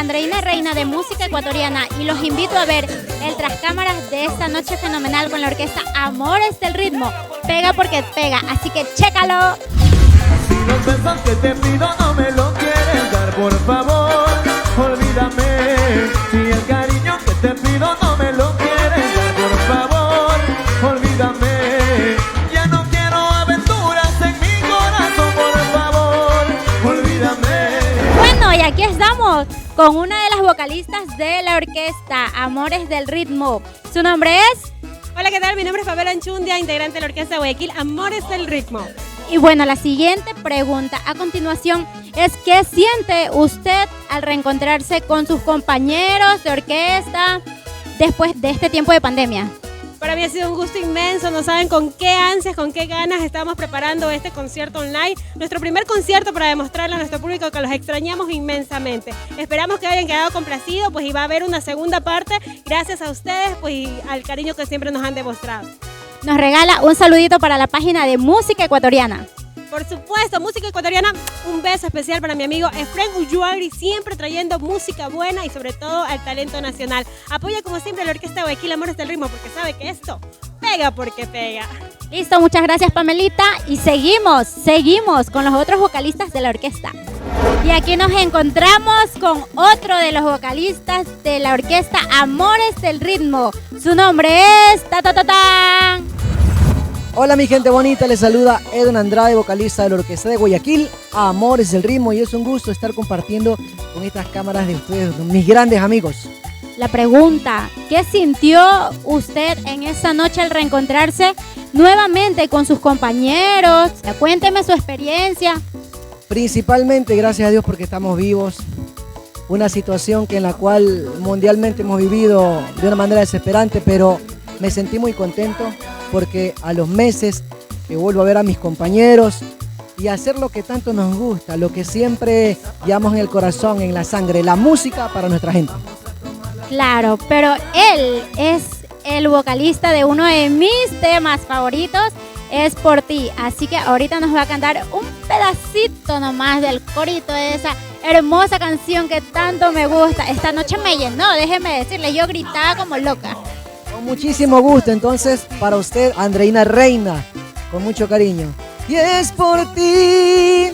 Andreina Reina de Música Ecuatoriana y los invito a ver el tras cámaras de esta noche fenomenal con la orquesta Amores del Ritmo. Pega porque pega, así que chécalo. Si los besos que te pido no me lo quieres dar, por favor, olvídame. Si el cariño que te pido no me lo quieres dar, por favor, olvídame. Ya no quiero aventuras en mi corazón, por favor, olvídame. Bueno, y aquí estamos con una de las vocalistas de la orquesta Amores del Ritmo. ¿Su nombre es? Hola, ¿qué tal? Mi nombre es Fabiola Anchundia, integrante de la orquesta de Guayaquil Amores del Ritmo. Y bueno, la siguiente pregunta a continuación es: ¿qué siente usted al reencontrarse con sus compañeros de orquesta después de este tiempo de pandemia? Para mí ha sido un gusto inmenso, no saben con qué ansias, con qué ganas estamos preparando este concierto online, nuestro primer concierto para demostrarle a nuestro público que los extrañamos inmensamente. Esperamos que hayan quedado complacidos, pues y va a haber una segunda parte gracias a ustedes, pues y al cariño que siempre nos han demostrado. Nos regala un saludito para la página de Música Ecuatoriana. Por supuesto, Música Ecuatoriana, un beso especial para mi amigo Efren Ulluagri, siempre trayendo música buena y sobre todo al talento nacional. Apoya como siempre a la orquesta de Guayaquil Amores del Ritmo porque sabe que esto pega porque pega. Listo, muchas gracias Pamelita y seguimos con los otros vocalistas de la orquesta. Y aquí nos encontramos con otro de los vocalistas de la orquesta Amores del Ritmo. Su nombre es ¡ta-ta-ta-tan! Hola mi gente bonita, les saluda Edwin Andrade, vocalista de la orquesta de Guayaquil Amores del Ritmo, y es un gusto estar compartiendo con estas cámaras de ustedes, mis grandes amigos. La pregunta: ¿qué sintió usted en esa noche al reencontrarse nuevamente con sus compañeros? Cuénteme su experiencia. Principalmente gracias a Dios porque estamos vivos, una situación en la cual mundialmente hemos vivido de una manera desesperante, pero me sentí muy contento porque a los meses que vuelvo a ver a mis compañeros y hacer lo que tanto nos gusta, lo que siempre llevamos en el corazón, en la sangre, la música para nuestra gente. Claro, pero él es el vocalista de uno de mis temas favoritos, Es por ti. Así que ahorita nos va a cantar un pedacito nomás del corito de esa hermosa canción que tanto me gusta. Esta noche me llenó, déjeme decirle, yo gritaba como loca. Con muchísimo gusto, entonces, para usted, Andreina Reina, con mucho cariño. Y es por ti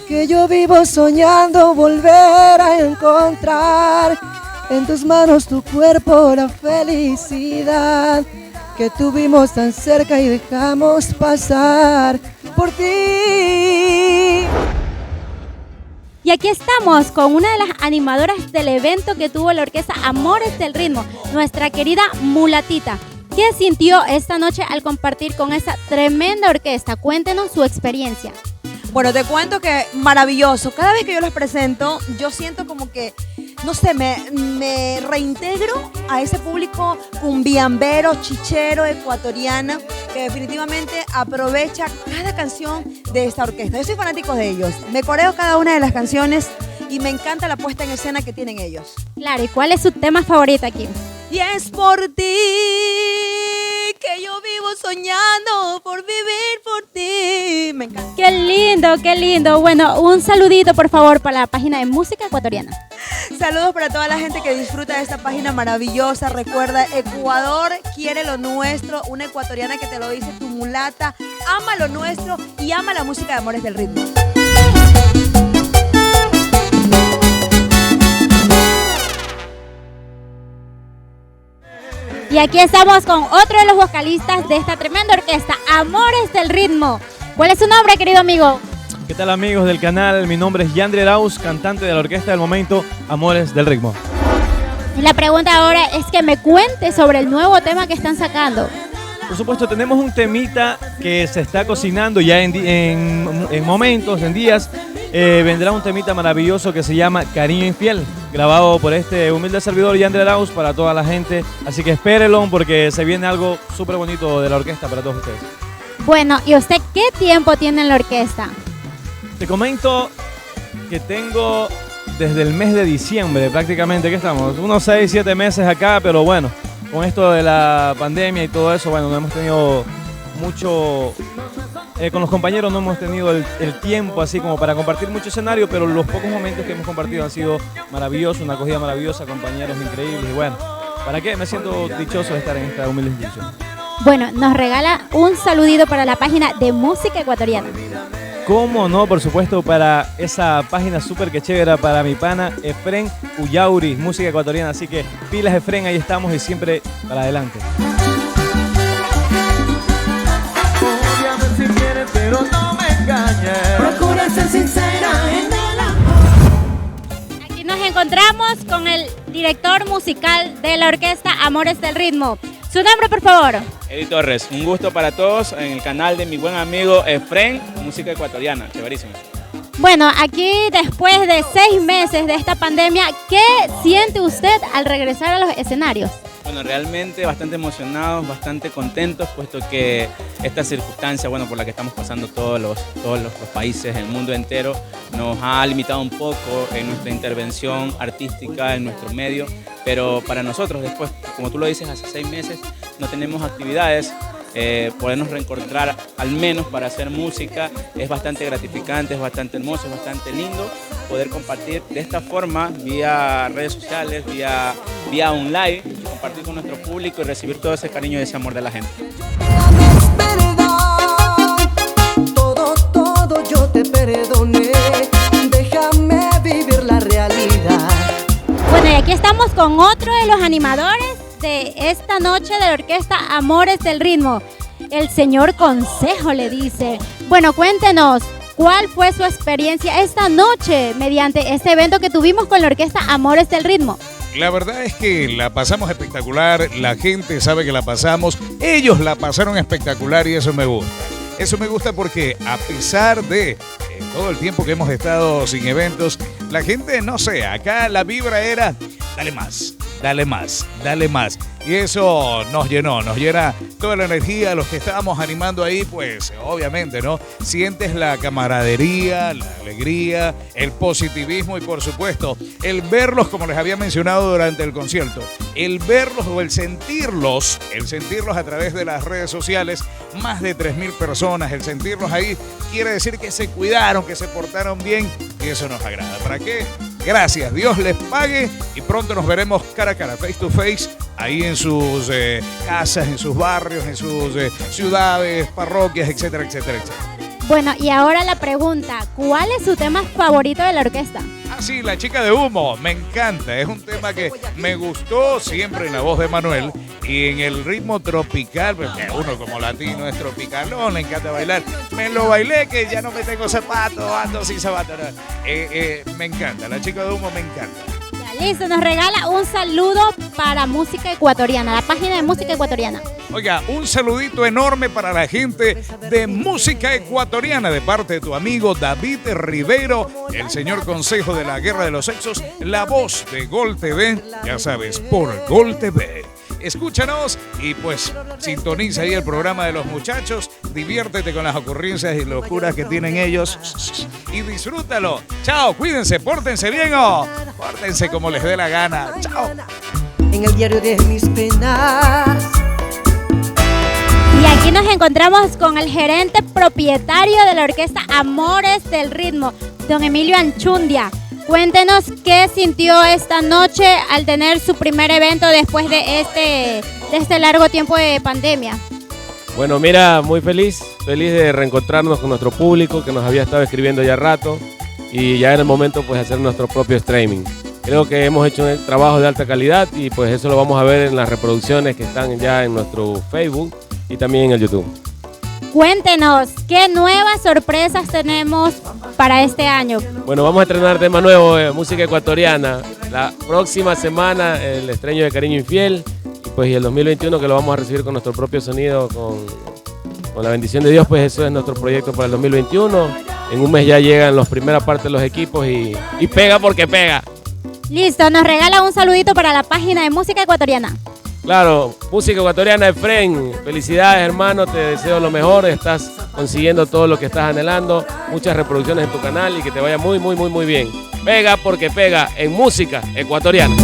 que yo vivo soñando volver a encontrar en tus manos, tu cuerpo, la felicidad que tuvimos tan cerca y dejamos pasar por ti. Y aquí estamos con una de las animadoras del evento que tuvo la orquesta Amores del Ritmo, nuestra querida Mulatita. ¿Qué sintió esta noche al compartir con esa tremenda orquesta? Cuéntenos su experiencia. Bueno, te cuento que maravilloso. Cada vez que yo los presento, yo siento como que, no sé, me reintegro a ese público cumbiambero, chichero, ecuatoriano, que definitivamente aprovecha cada canción de esta orquesta. Yo soy fanático de ellos. Me coreo cada una de las canciones y me encanta la puesta en escena que tienen ellos. Claro, ¿y cuál es su tema favorito aquí? Y es por ti que yo vivo soñando, por vivir por ti. Me encanta. ¡Qué lindo, qué lindo! Bueno, un saludito por favor para la página de Música Ecuatoriana. Saludos para toda la gente que disfruta de esta página maravillosa. Recuerda, Ecuador quiere lo nuestro. Una ecuatoriana que te lo dice, tu mulata. Ama lo nuestro y ama la música de Amores del Ritmo. Y aquí estamos con otro de los vocalistas de esta tremenda orquesta, Amores del Ritmo. ¿Cuál es su nombre, querido amigo? ¿Qué tal, amigos del canal? Mi nombre es Yandri Arauz, cantante de la orquesta del momento Amores del Ritmo. La pregunta ahora es que me cuente sobre el nuevo tema que están sacando. Por supuesto, tenemos un temita que se está cocinando ya en momentos, en días. Vendrá un temita maravilloso que se llama Cariño Infiel, grabado por este humilde servidor Yandri Arauz para toda la gente. Así que espérenlo porque se viene algo súper bonito de la orquesta para todos ustedes. Bueno, ¿y usted qué tiempo tiene en la orquesta? Te comento que tengo desde el mes de diciembre prácticamente, ¿qué estamos? Unos 6, 7 meses acá, pero bueno, con esto de la pandemia y todo eso, bueno, no hemos tenido con los compañeros no hemos tenido el tiempo así como para compartir mucho escenario, pero los pocos momentos que hemos compartido han sido maravillosos, una acogida maravillosa, compañeros increíbles y bueno, ¿para qué? Me siento dichoso de estar en esta humilde institución. Bueno, nos regala un saludito para la página de música ecuatoriana. ¿Cómo no? Por supuesto, para esa página súper que chévere para mi pana Efren Ullauri, música ecuatoriana. Así que pilas Efren, ahí estamos y siempre para adelante. Ódiame si quieres, pero no me engañes. Procura ser sincera en el amor. Aquí nos encontramos con el director musical de la orquesta Amores del Ritmo. Su nombre, por favor. Eddie Torres, un gusto para todos en el canal de mi buen amigo Efren, música ecuatoriana, chéverísimo. Bueno, aquí después de 6 meses de esta pandemia, ¿qué siente usted al regresar a los escenarios? Bueno, realmente bastante emocionados, bastante contentos, puesto que esta circunstancia, bueno, por la que estamos pasando todos los países, el mundo entero, nos ha limitado un poco en nuestra intervención artística, en nuestro medio, pero para nosotros después, como tú lo dices, hace 6 meses no tenemos actividades, podernos reencontrar al menos para hacer música es bastante gratificante, es bastante hermoso, es bastante lindo poder compartir de esta forma vía redes sociales, vía online, compartir con nuestro público y recibir todo ese cariño y ese amor de la gente. Todo yo te perdoné, déjame vivir la realidad. Bueno, y aquí estamos con otro de los animadores de esta noche de la orquesta Amores del Ritmo. El señor Consejo le dice. Bueno, cuéntenos, ¿cuál fue su experiencia esta noche mediante este evento que tuvimos con la orquesta Amores del Ritmo? La verdad es que la pasamos espectacular, la gente sabe que la pasamos, ellos la pasaron espectacular y eso me gusta. Eso me gusta porque a pesar de todo el tiempo que hemos estado sin eventos, la gente, no sé, acá la vibra era, dale más, dale más, dale más. Y eso nos llena toda la energía. Los que estábamos animando ahí, pues obviamente, ¿no? Sientes la camaradería, la alegría, el positivismo y por supuesto, el verlos, como les había mencionado durante el concierto, el verlos o el sentirlos a través de las redes sociales, más de 3.000 personas, el sentirlos ahí quiere decir que se cuidaron, que se portaron bien y eso nos agrada. ¿Para qué? Gracias, Dios les pague y pronto nos veremos cara a cara, face to face, ahí en sus casas, en sus barrios, en sus ciudades, parroquias, etcétera, etcétera, etcétera. Bueno, y ahora la pregunta, ¿cuál es su tema favorito de la orquesta? Ah, sí, La Chica de Humo, me encanta, es un tema que me gustó siempre en la voz de Manuel y en el ritmo tropical, porque uno como latino es tropicalón, le encanta bailar, me lo bailé que ya no me tengo zapatos, ando sin zapatos, me encanta, La Chica de Humo me encanta. Ya, listo, nos regala un saludo para Música Ecuatoriana, la página de Música Ecuatoriana. Oiga, un saludito enorme para la gente de Música Ecuatoriana de parte de tu amigo David Rivero, el señor Consejo de la Guerra de los Sexos, la voz de Gol TV, ya sabes, por Gol TV. Escúchanos y pues sintoniza ahí el programa de los muchachos, diviértete con las ocurrencias y locuras que tienen ellos y disfrútalo. Chao, cuídense, pórtense bien o pórtense como les dé la gana. Chao. En el diario de mis penas. Y aquí nos encontramos con el gerente propietario de la orquesta Amores del Ritmo, don Emilio Anchundia. Cuéntenos qué sintió esta noche al tener su primer evento después de este largo tiempo de pandemia. Bueno, mira, muy feliz de reencontrarnos con nuestro público que nos había estado escribiendo ya rato y ya era el momento pues hacer nuestro propio streaming. Creo que hemos hecho un trabajo de alta calidad y pues eso lo vamos a ver en las reproducciones que están ya en nuestro Facebook y también en el YouTube. Cuéntenos, ¿qué nuevas sorpresas tenemos para este año? Bueno, vamos a estrenar tema nuevo de música ecuatoriana. La próxima semana el estreno de Cariño Infiel y pues y el 2021 que lo vamos a recibir con nuestro propio sonido, con la bendición de Dios, pues eso es nuestro proyecto para el 2021. En un mes ya llegan las primeras partes de los equipos y pega porque pega. Listo, nos regala un saludito para la página de Música Ecuatoriana. Claro, Música Ecuatoriana, Efren, felicidades hermano, te deseo lo mejor, estás consiguiendo todo lo que estás anhelando, muchas reproducciones en tu canal y que te vaya muy bien. Pega porque pega en Música Ecuatoriana.